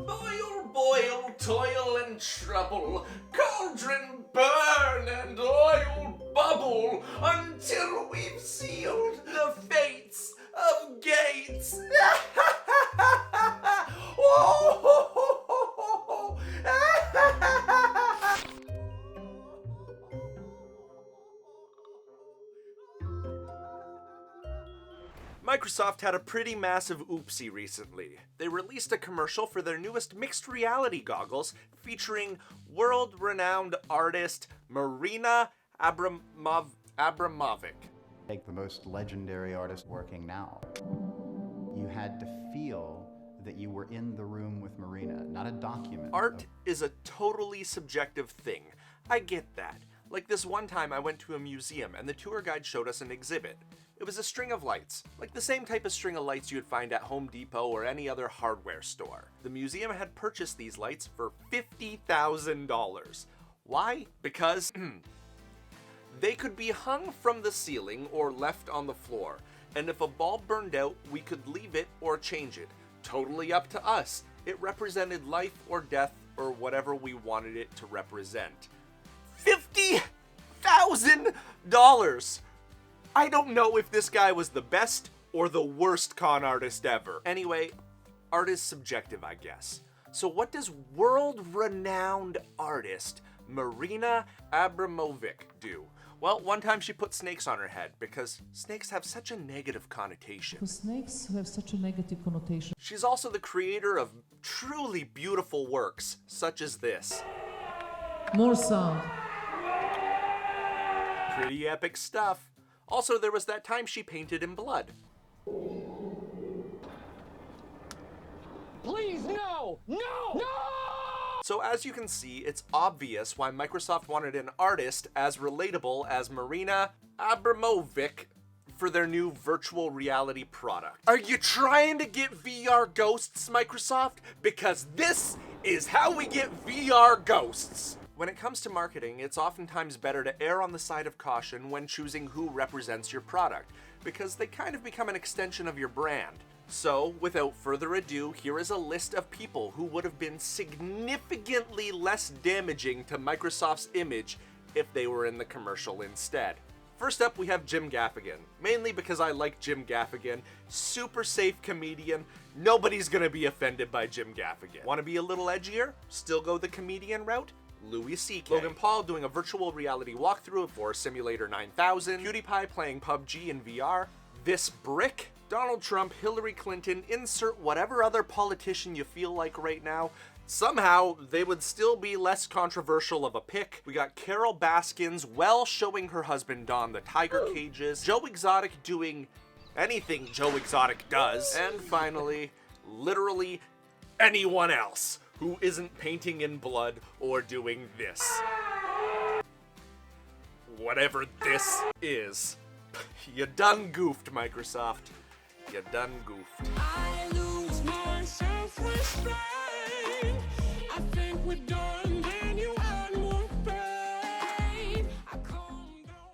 Boil, boil, toil and trouble, cauldron burn and oil bubble, until we've sealed the fates of Gates. Microsoft had a pretty massive oopsie recently. They released a commercial for their newest mixed reality goggles featuring world-renowned artist Marina Abramovic. Take the most legendary artist working now. You had to feel that you were in the room with Marina, not a document. Art is a totally subjective thing. I get that. Like this one time I went to a museum and the tour guide showed us an exhibit. It was a string of lights, like the same type of string of lights you'd find at Home Depot or any other hardware store. The museum had purchased these lights for $50,000. Why? Because they could be hung from the ceiling or left on the floor, and if a bulb burned out, we could leave it or change it. Totally up to us. It represented life or death or whatever we wanted it to represent. $50,000! I don't know if this guy was the best or the worst con artist ever. Anyway, art is subjective, I guess. So what does world-renowned artist Marina Abramovic do? Well, one time she put snakes on her head because snakes have such a negative connotation. Snakes have such a negative connotation. She's also the creator of truly beautiful works, such as this. More sound. Pretty epic stuff. Also, there was that time she painted in blood. Please, no! No! No! So as you can see, it's obvious why Microsoft wanted an artist as relatable as Marina Abramovic for their new virtual reality product. Are you trying to get VR ghosts, Microsoft? Because this is how we get VR ghosts! When it comes to marketing, it's oftentimes better to err on the side of caution when choosing who represents your product, because they kind of become an extension of your brand. So, without further ado, here is a list of people who would have been significantly less damaging to Microsoft's image if they were in the commercial instead. First up, we have Jim Gaffigan, mainly because I like Jim Gaffigan, super safe comedian, nobody's gonna be offended by Jim Gaffigan. Want to be a little edgier? Still go the comedian route? Louis C.K. Logan Paul doing a virtual reality walkthrough for Simulator 9000, PewDiePie playing PUBG in VR, this brick, Donald Trump, Hillary Clinton, insert whatever other politician you feel like right now. Somehow, they would still be less controversial of a pick. We got Carol Baskins showing her husband don the tiger cages, Joe Exotic doing anything Joe Exotic does, and finally, literally anyone else who isn't painting in blood or doing this. Whatever this is. You done goofed, Microsoft. You done goofed. I lose my self-respect. I think we're done.